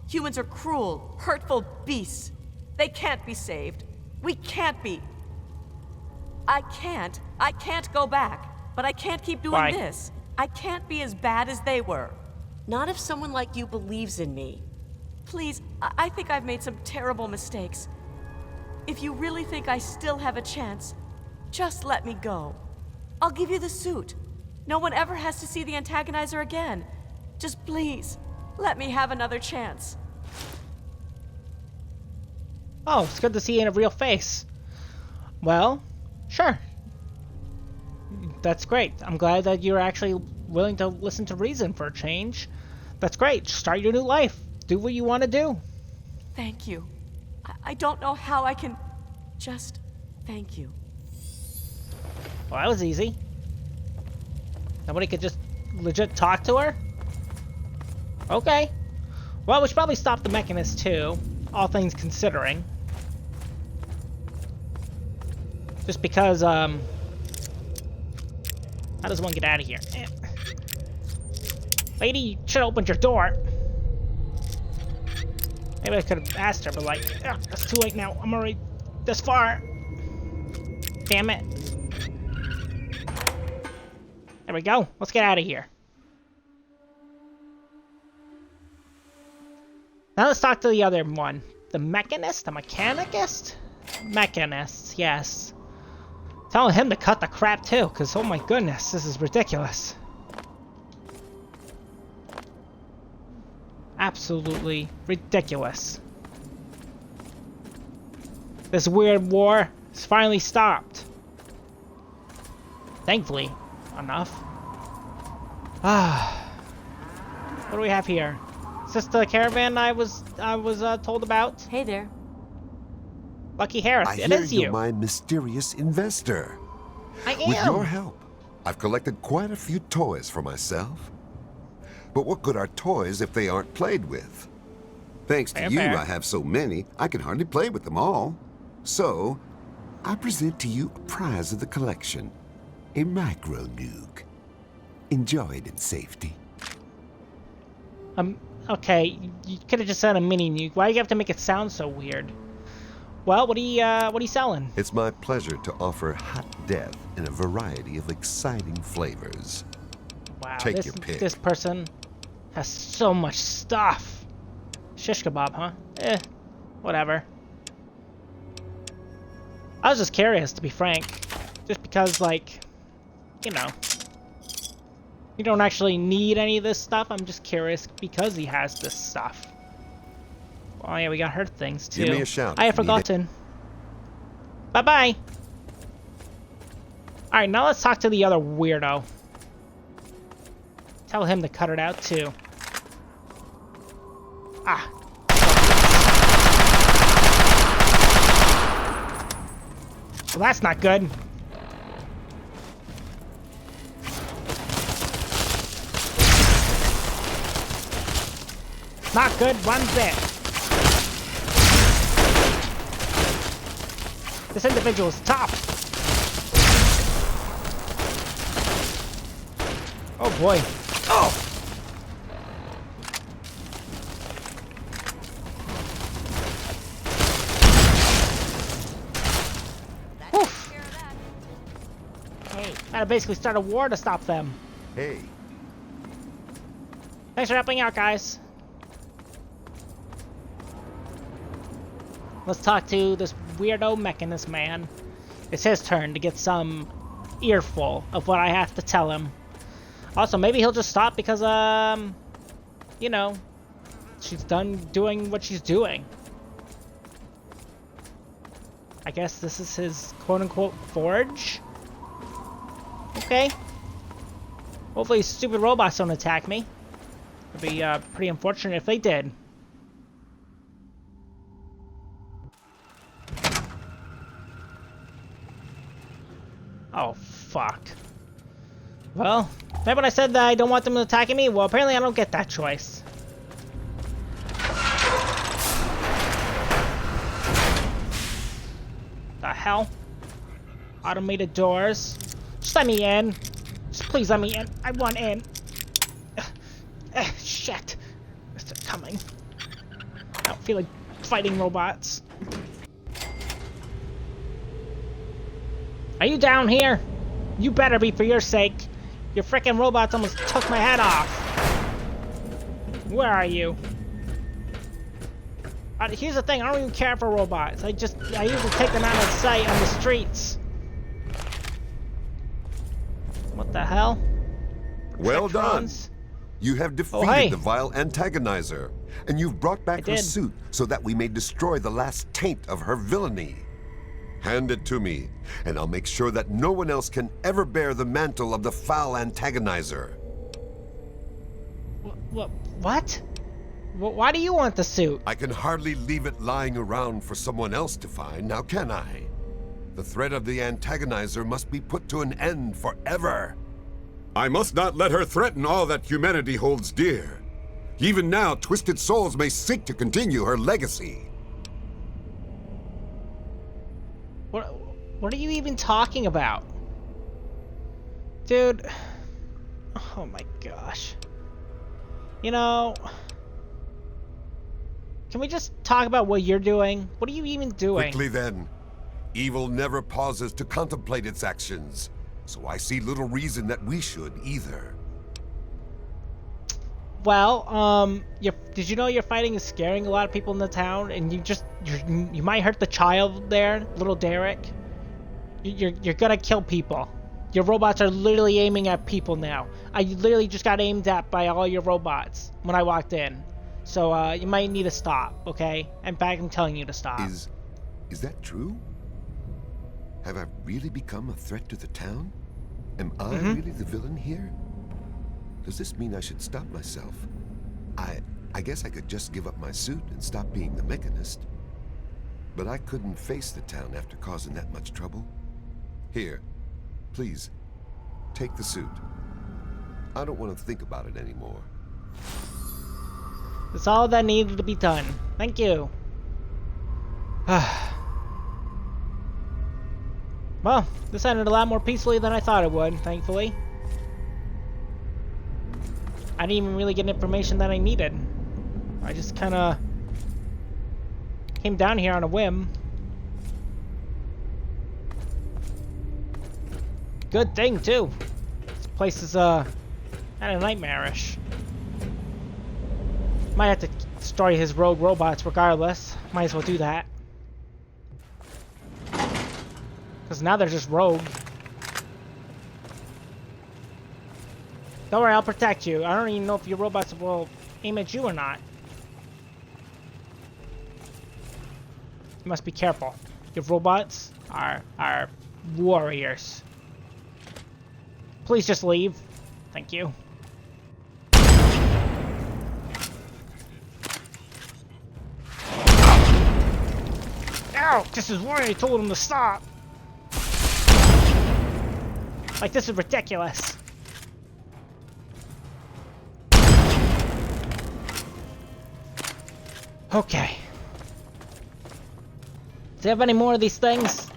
Humans are cruel, hurtful beasts. They can't be saved. We can't be. I can't go back, but I can't keep doing Why? this. I can't be as bad as they were. Not if someone like you believes in me. Please, I think I've made some terrible mistakes. If you really think I still have a chance, just let me go. I'll give you the suit. No one ever has to see the antagonizer again. Just please, let me have another chance. Oh, it's good to see you in a real face. Well, sure. That's great. I'm glad that you're actually willing to listen to reason for a change. That's great. Start your new life. Do what you want to do. Thank you. I don't know how I can just thank you. Well, that was easy. Nobody could just legit talk to her? Okay. Well, we should probably stop the mechanist too, all things considering. Just because, how does one get out of here? Eh. Lady, you should have opened your door. Maybe I could have asked her, but like, ugh, that's too late now. I'm already this far. Damn it. There we go. Let's get out of here. Now let's talk to the other one. The mechanist? The mechanicist? Mechanist, yes. Telling him to cut the crap too, because oh my goodness, this is ridiculous. Absolutely ridiculous. This weird war has finally stopped. Thankfully, enough. Ah, what do we have here? Is this the caravan I was told about? Hey there. Lucky Harris, I it hear is you're you. my mysterious investor. I am. With your help, I've collected quite a few toys for myself. But what good are toys if they aren't played with? Thanks to you, Fair. I have so many, I can hardly play with them all. So, I present to you a prize of the collection, a micro-nuke. Enjoy it in safety. Okay, you could have just said a mini nuke. Why do you have to make it sound so weird? Well, what are you selling? It's my pleasure to offer hot death in a variety of exciting flavors. Wow, Take your pick. this person has so much stuff. Shish kebab, huh? Whatever. I was just curious, to be frank. Just because, like, you know, you don't actually need any of this stuff. I'm just curious because he has this stuff. Oh yeah, we got her things too. Give me a shout I if had you need it. forgotten. Bye-bye. Alright, now let's talk to the other weirdo. Tell him to cut it out too. Ah. Well, that's not good. Not good one bit. This individual is tough. Oh boy. Oh! Oof. Hey, gotta basically start a war to stop them. Hey, Thanks for helping out, guys. Let's talk to this weirdo mechanist man. It's his turn to get some earful of what I have to tell him. Also, maybe he'll just stop because, you know, she's done doing what she's doing. I guess this is his quote-unquote forge? Okay. Hopefully stupid robots don't attack me. It'd be pretty unfortunate if they did. Oh, fuck. Well, remember when I said that I don't want them attacking me? Well, apparently I don't get that choice. The hell? Automated doors. Just let me in. Just please let me in. I want in. Shit. They're coming. I don't feel like fighting robots. Are you down here? You better be, for your sake. Your frickin' robots almost took my head off. Where are you? Here's the thing, I don't even care for robots. I usually take them out of sight on the streets. What the hell? well done. Protectrons? You have defeated hey. the vile antagonizer, and you've brought back her did. suit so that we may destroy the last taint of her villainy. Hand it to me, and I'll make sure that no one else can ever bear the mantle of the foul antagonizer. What? Why do you want the suit? I can hardly leave it lying around for someone else to find, now can I? The threat of the antagonizer must be put to an end forever. I must not let her threaten all that humanity holds dear. Even now, twisted souls may seek to continue her legacy. What are you even talking about? Dude. Oh my gosh. You know, can we just talk about what you're doing? What are you even doing? Quickly then. Evil never pauses to contemplate its actions, so I see little reason that we should either. Well, did you know your fighting is scaring a lot of people in the town, and you might hurt the child there, little Derek. You're gonna kill people. Your robots are literally aiming at people now. I literally just got aimed at by all your robots when I walked in. So, you might need to stop, okay? In fact, I'm telling you to stop. Is that true? Have I really become a threat to the town? Am I really the villain here? Does this mean I should stop myself? I guess I could just give up my suit and stop being the mechanist. But I couldn't face the town after causing that much trouble. Here, please, take the suit. I don't want to think about it anymore. That's all that needed to be done. Thank you. Well, this ended a lot more peacefully than I thought it would, thankfully. I didn't even really get information that I needed. I just kind of came down here on a whim. Good thing, too. This place is, kind of nightmarish. Might have to destroy his rogue robots regardless. Might as well do that. Because now they're just rogue. Don't worry, I'll protect you. I don't even know if your robots will aim at you or not. You must be careful. Your robots are warriors. Please just leave. Thank you. Ow! This is why I told him to stop. Like, this is ridiculous. Okay. Do you have any more of these things?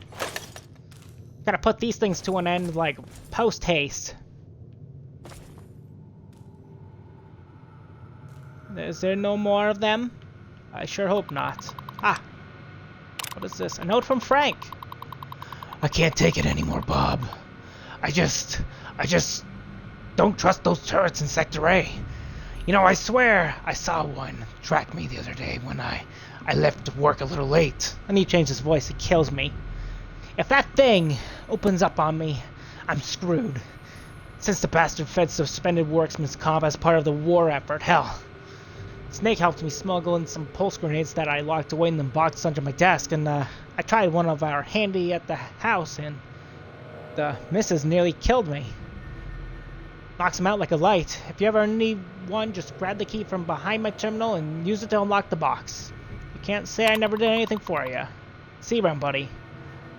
Gotta put these things to an end, like, post-haste. Is there no more of them? I sure hope not. Ah! What is this? A note from Frank! I can't take it anymore, Bob. I just don't trust those turrets in Sector A. You know, I swear I saw one track me the other day when I left work a little late. And he changed his voice. It kills me. If that thing opens up on me, I'm screwed. Since the bastard Fed suspended workman's comp as part of the war effort, hell. Snake helped me smuggle in some pulse grenades that I locked away in the box under my desk, and I tried one of our handy at the house, and the missus nearly killed me. Knocks him out like a light. If you ever need one, just grab the key from behind my terminal and use it to unlock the box. You can't say I never did anything for you. See you around, buddy.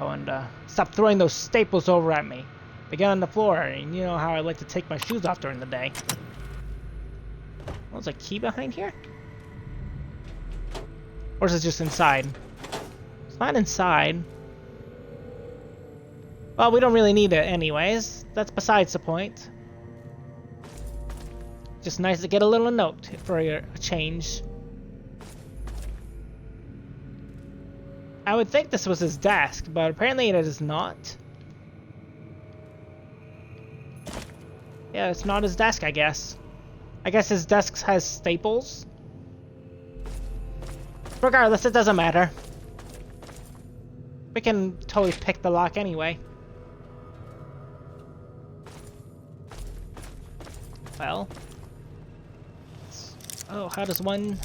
Oh, and stop throwing those staples over at me. They get on the floor, and you know how I like to take my shoes off during the day. Oh, there's a key behind here? Or is it just inside? It's not inside. Well, we don't really need it anyways. That's besides the point. Just nice to get a little note for a change. I would think this was his desk, but apparently it is not. Yeah, it's not his desk, I guess. I guess his desk has staples. Regardless, it doesn't matter. We can totally pick the lock anyway. Well. Oh, how does one...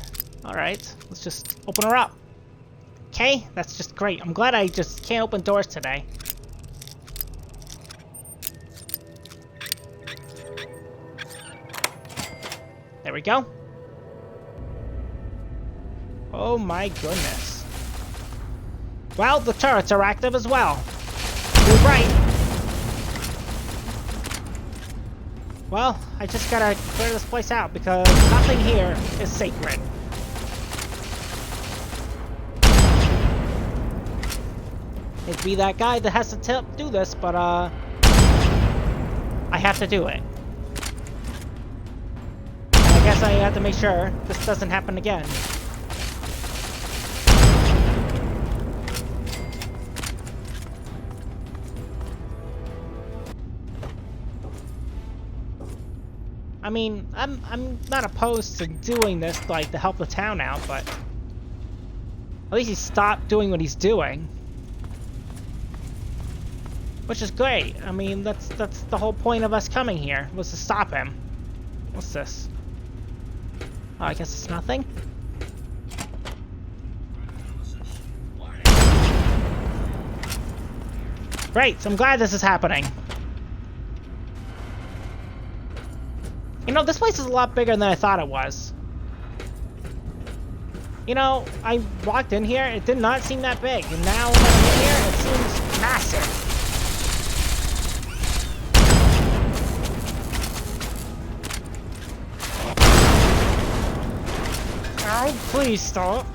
Alright, let's just open her up. Okay, that's just great. I'm glad I just can't open doors today. There we go. Oh my goodness. Well, the turrets are active as well. You're right. Well, I just gotta clear this place out because nothing here is sacred. Hate to be that guy that has to do this, but I have to do it. I guess I have to make sure this doesn't happen again. I mean, I'm not opposed to doing this, like, to help the town out, but at least he stopped doing what he's doing. Which is great. I mean, that's the whole point of us coming here, was to stop him. What's this? Oh, I guess it's nothing? Great, so I'm glad this is happening. You know, this place is a lot bigger than I thought it was. You know, I walked in here, it did not seem that big, and now when I'm in here, it seems massive. Oh, please stop.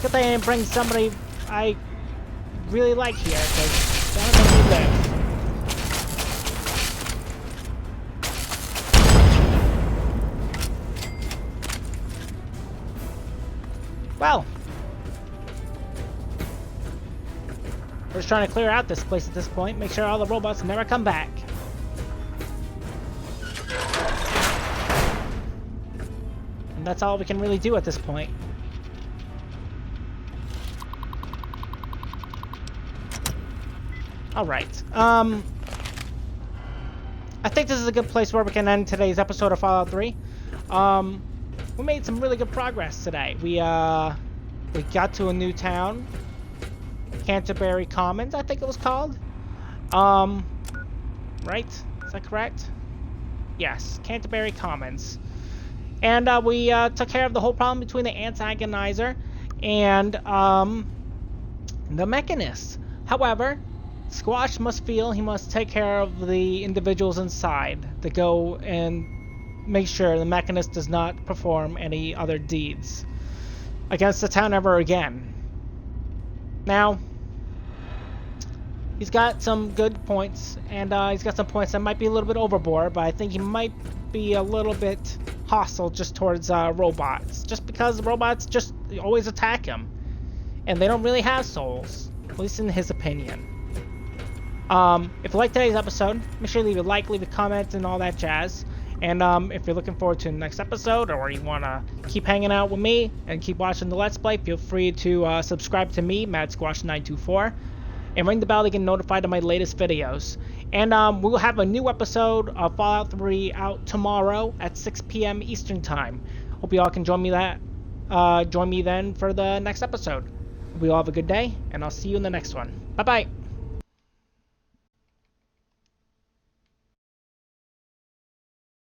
Good thing I didn't bring somebody I really like here, because that would make me live. Well, we're just trying to clear out this place at this point, make sure all the robots never come back. And that's all we can really do at this point. Alright, I think this is a good place where we can end today's episode of Fallout 3. We made some really good progress today. We got to a new town. Canterbury Commons, I think it was called. Right? Is that correct? Yes, Canterbury Commons. And we took care of the whole problem between the antagonizer and the mechanist. However, Squash must feel he must take care of the individuals inside to go and make sure the mechanist does not perform any other deeds against the town ever again. Now, he's got some good points, and he's got some points that might be a little bit overboard, but I think he might be a little bit hostile just towards robots, just because the robots just always attack him, and they don't really have souls, at least in his opinion. If you like today's episode, make sure to leave a like, leave a comment, and all that jazz. And if you're looking forward to the next episode, or you want to keep hanging out with me and keep watching the Let's Play, feel free to subscribe to me, MadSquash924, and ring the bell to get notified of my latest videos. And we will have a new episode of Fallout 3 out tomorrow at 6 p.m. Eastern Time. Hope you all can join me then for the next episode. Hope you all have a good day, and I'll see you in the next one. Bye-bye.